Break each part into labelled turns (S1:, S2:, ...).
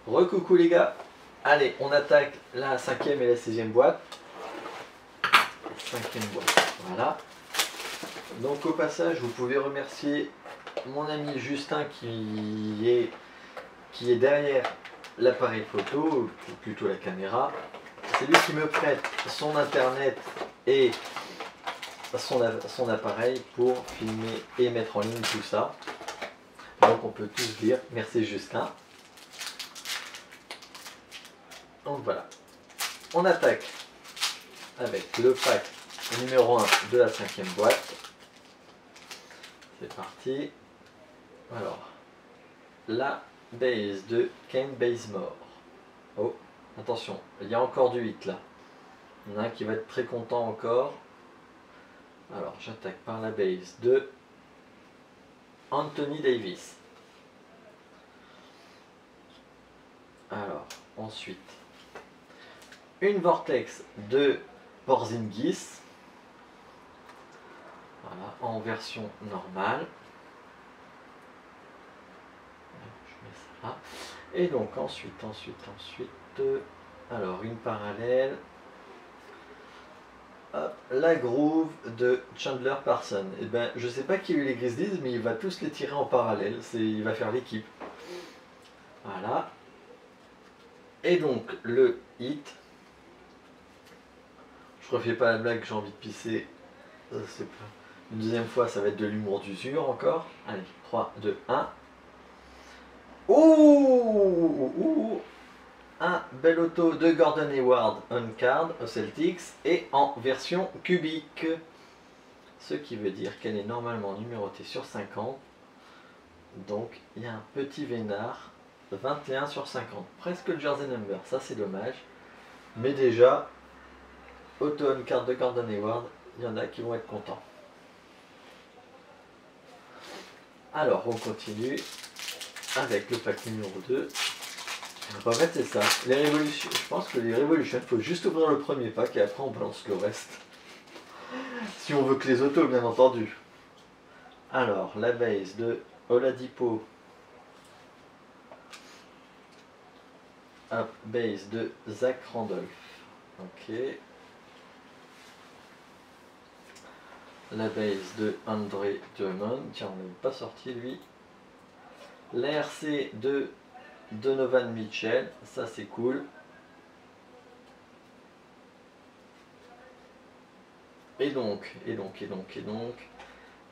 S1: Recoucou les gars, allez on attaque la cinquième et la sixième boîte. Cinquième boîte, voilà. Donc au passage vous pouvez remercier mon ami Justin qui est derrière l'appareil photo, ou plutôt la caméra. C'est lui qui me prête son internet et son appareil pour filmer et mettre en ligne tout ça. Donc on peut tous dire merci Justin. Donc voilà, on attaque avec le pack numéro 1 de la cinquième boîte. C'est parti. Alors, la base de Ken Bazemore. Oh, attention, il y a encore du 8 là. Il y en a un qui va être très content encore. Alors, j'attaque par la base de Anthony Davis. Alors, ensuite, une Vortex de Porzingis. Voilà, en version normale. Je mets ça là. Et donc ensuite, alors une parallèle. Hop, la groove de Chandler Parsons. Et ben, je sais pas qui a eu les Grizzlies, mais il va tous les tirer en parallèle. Il va faire l'équipe. Voilà. Et donc le hit. Je refais pas la blague, j'ai envie de pisser. Une deuxième fois, ça va être de l'humour d'usure encore. Allez, 3, 2, 1. Ouh, un bel auto de Gordon Hayward on card aux Celtics et en version cubique. Ce qui veut dire qu'elle est normalement numérotée sur 50. Donc il y a un petit vénard 21 sur 50. Presque le jersey number, ça c'est dommage. Mais déjà, auto on card de Gordon Hayward, il y en a qui vont être contents. Alors on continue avec le pack numéro 2. En fait c'est ça, les révolutions, je pense que les révolutions, il faut juste ouvrir le premier pack et après on balance le reste. Si on veut que les autos bien entendu. Alors la base de Oladipo. Hop, base de Zach Randolph. Ok. La base de Andre Drummond. Tiens, on n'est pas sorti lui. L'RC de Donovan Mitchell. Ça c'est cool. Et donc,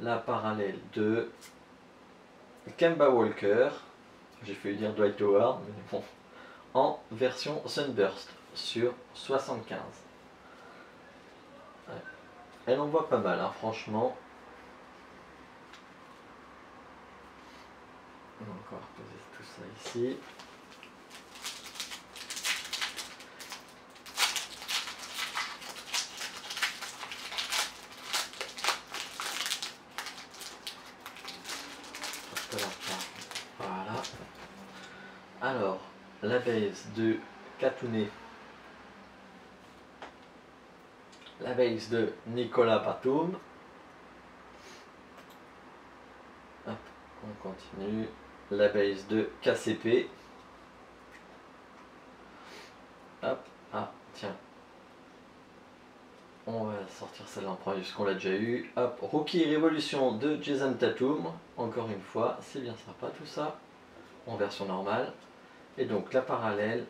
S1: la parallèle de Kemba Walker. J'ai failli dire Dwight Howard, mais bon. En version Sunburst sur 75. Ouais. Elle en voit pas mal, hein, franchement. On va encore poser tout ça ici. Voilà. Alors, la base de Katouné. La base de Nicolas Batum. Hop, on continue. La base de KCP. Hop, ah, tiens. On va sortir celle-là en premier puisqu'on l'a déjà eu. Hop, Rookie Révolution de Jason Tatum. Encore une fois, c'est bien sympa tout ça. En version normale. Et donc la parallèle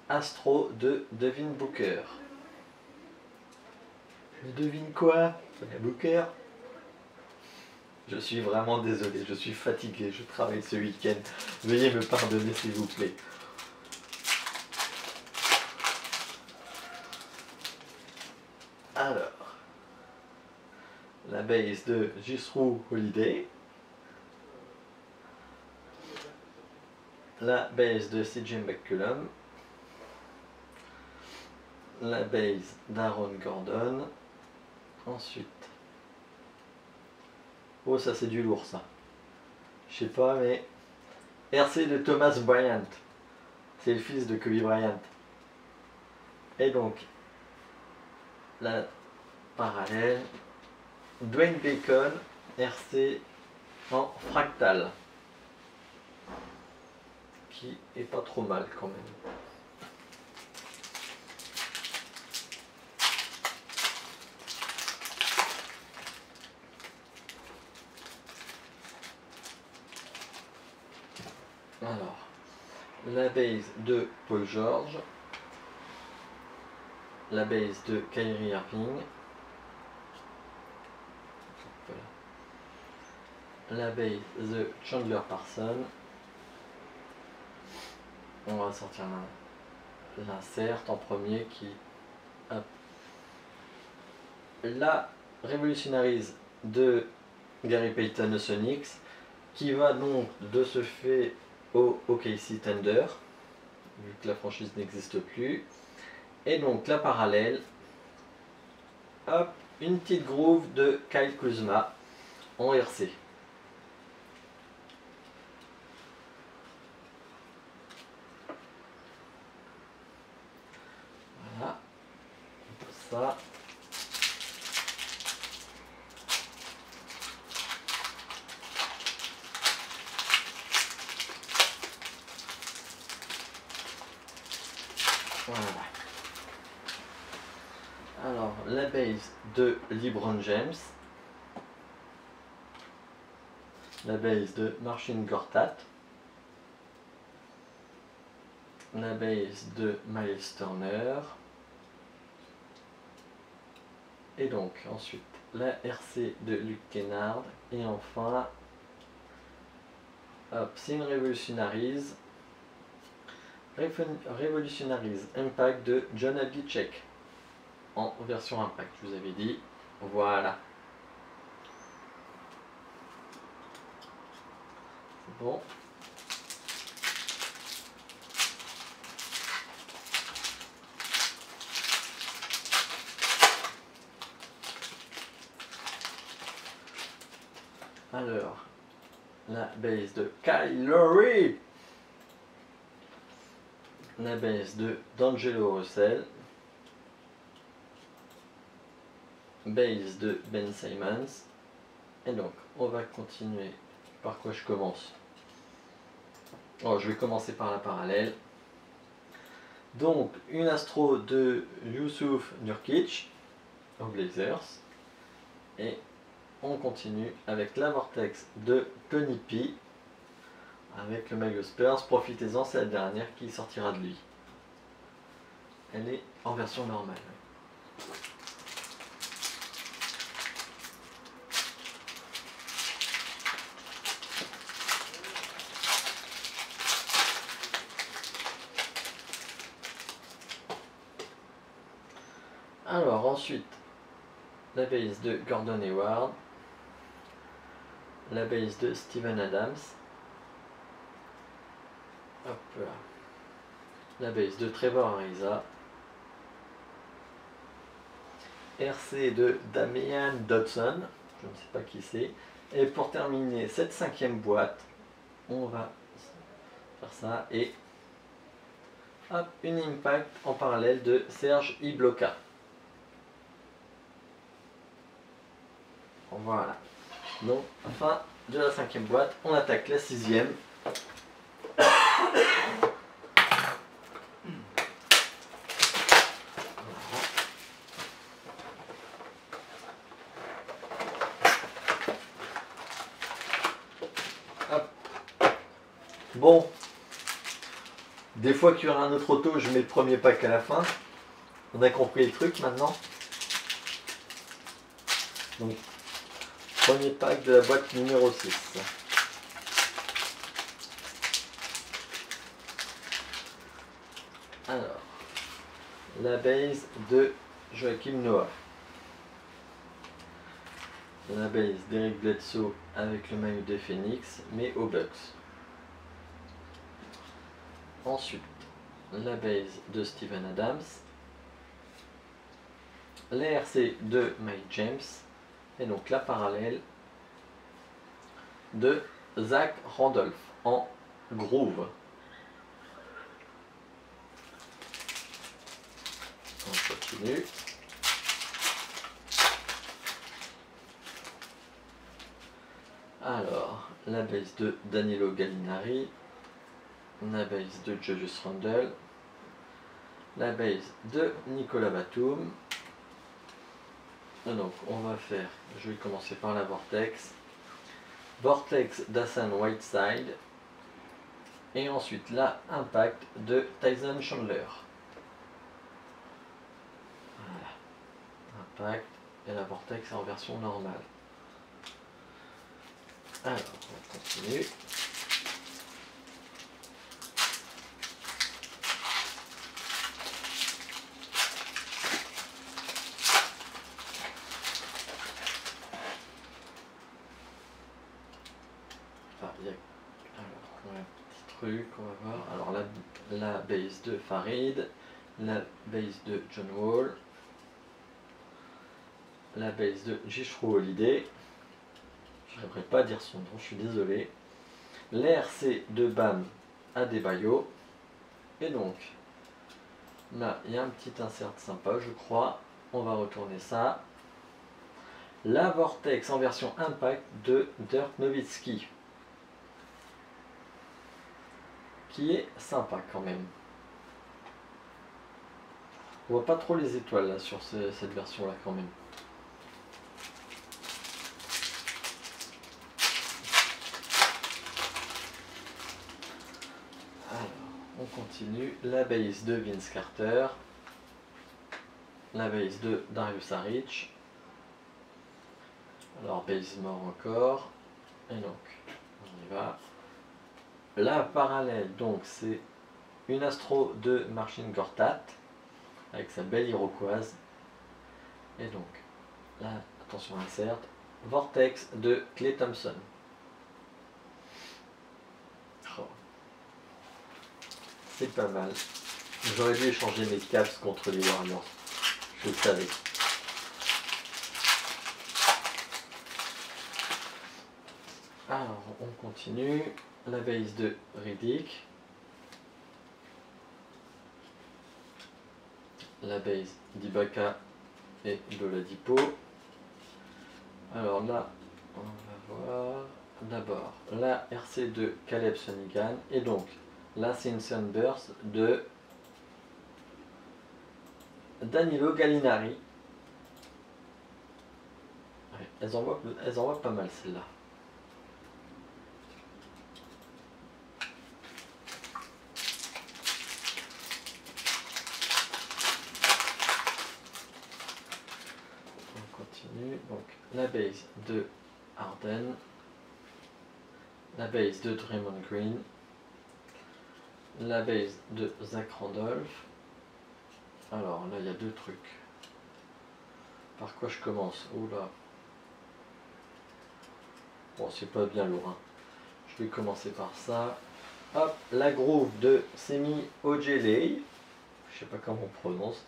S1: Astro de Devin Booker. Je devine quoi? Booker. Je suis vraiment désolé, je suis fatigué, je travaille ce week-end. Veuillez me pardonner s'il vous plaît. Alors, la base de Jisru Holiday. La base de CJ McCollum. La base d'Aaron Gordon. Ensuite. Oh, ça c'est du lourd ça. Je sais pas, mais. RC de Thomas Bryant. C'est le fils de Kobe Bryant. Et donc, la parallèle. Dwayne Bacon, RC en fractal. qui est pas trop mal quand même. Alors, la base de Paul George, la base de Kyrie Irving, la base de Chandler Parsons. On va sortir l'insert en premier qui... Hop. La Revolutionaries de Gary Payton aux Sonics, qui va donc de ce fait au OKC Thunder, vu que la franchise n'existe plus. Et donc la parallèle, hop, une petite groove de Kyle Kuzma en RC. Voilà, ça. Voilà. Alors, la base de LeBron James, la base de Marcin Gortat, la base de Miles Turner, et donc ensuite la RC de Luke Kennard, et enfin, hop, c'est une Revolutionaries Impact de John Havlicek en version Impact, je vous avais dit. Voilà. C'est bon. Alors, la base de Kyle Lowry, la base de D'Angelo Russell, base de Ben Simmons, et donc on va continuer. Par quoi je commence? Oh, je vais commencer par la parallèle. Donc une astro de Yusuf Nurkic aux Blazers, et on continue avec la Vortex de Tony P avec le maillot Spurs. Profitez-en, c'est la dernière qui sortira de lui. Elle est en version normale. Alors ensuite, la base de Gordon Hayward, la base de Steven Adams, hop là, la base de Trevor Ariza, RC de Damian Dodson, je ne sais pas qui c'est, et pour terminer cette 5e boîte, on va faire ça, et hop, une Impact en parallèle de Serge Ibloka. Voilà. Donc, fin de la 5e boîte, on attaque la 6e. Hop. Bon, des fois qu'il y aura un autre auto, je mets le premier pack à la fin. On a compris le truc maintenant. Donc, premier pack de la boîte numéro 6. Alors, la base de Joachim Noah. La base d'Eric Bledsoe avec le maillot des Phoenix, mais aux Bucks. Ensuite, la base de Steven Adams. L'ARC de Mike James. Et donc la parallèle de Zach Randolph en groove. On continue. Alors, la base de Danilo Gallinari, la base de Julius Randle, la base de Nicolas Batum. Donc on va faire, je vais commencer par la Vortex. Vortex d'Hassan Whiteside. Et ensuite la Impact de Tyson Chandler. Voilà. Impact et la Vortex en version normale. Alors, on continue. Enfin, il y a un petit truc, on va voir. Alors la base de Farid, la base de John Wall, la base de Jishru Holiday. Je n'arriverai pas à dire son nom, je suis désolé. L'RC de Bam Adebayo. Et donc, là, il y a un petit insert sympa, je crois. On va retourner ça. La Vortex en version Impact de Dirk Nowitzki. Qui est sympa quand même. On voit pas trop les étoiles là sur cette version là quand même. Alors, on continue. La base de Vince Carter. La base de Dario Saric. Alors base mort encore. Et donc, on y va. La parallèle, donc c'est une Astro de Marcin Gortat avec sa belle iroquoise. Et donc, là, attention insert, Vortex de Klay Thompson. Oh. C'est pas mal. J'aurais dû échanger mes Cavs contre les Warriors. Je le savais. Alors, on continue. La base de Riddick. La base d'Ibaka et de Oladipo. Alors là, on va voir d'abord la RC de Caleb Sonigan et donc la Simpson Burst de Danilo Gallinari. Ouais, elles envoient pas mal celles-là. Donc la base de Harden, la base de Draymond Green, la base de Zach Randolph. Alors là il y a deux trucs. Par quoi je commence? Oula. Bon, c'est pas bien lourd. Hein. Je vais commencer par ça. Hop, la groove de Semi Ojeley. Je sais pas comment on prononce.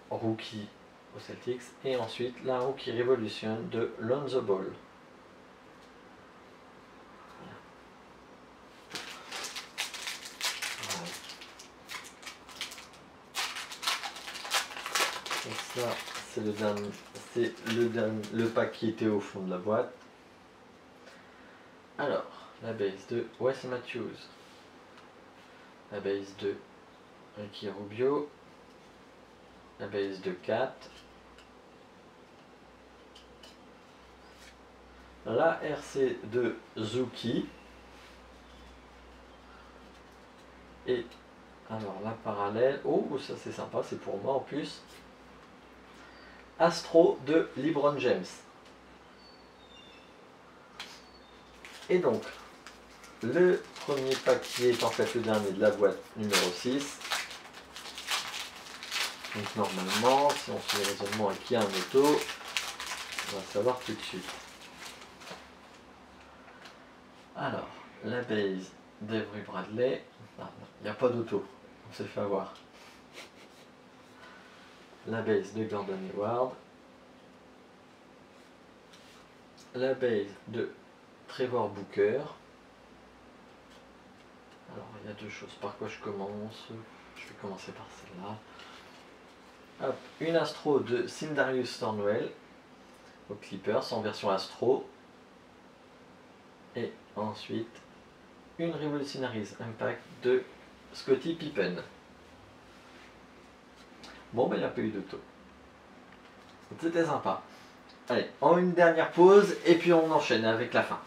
S1: Rookie au Celtics. Et ensuite la Rookie Revolution de Lonzo Ball. Donc ça, c'est le pack qui était au fond de la boîte. Alors, la base de Wes Matthews, la base de Ricky Rubio, la base de Kat, la RC de Zuki, et alors la parallèle, oh ça c'est sympa, c'est pour moi en plus, Astro de LeBron James. Et donc, le premier paquet est en fait le dernier de la boîte numéro 6. Donc normalement, si on fait le raisonnement et qu'il y a un auto, on va savoir tout de suite. Alors, la base d'Avery Bradley. Ah, il n'y a pas d'auto, on s'est fait avoir. La base de Gordon Hayward. La base de Trevor Booker. Alors, il y a deux choses. Par quoi je commence? Je vais commencer par celle-là. Hop, une Astro de Sindarius Thornwell aux Clippers en version Astro. Et ensuite, une Revolutionaries Impact de Scottie Pippen. Bon, ben il n'y a pas eu d'auto. C'était sympa. Allez, on une dernière pause et puis on enchaîne avec la fin.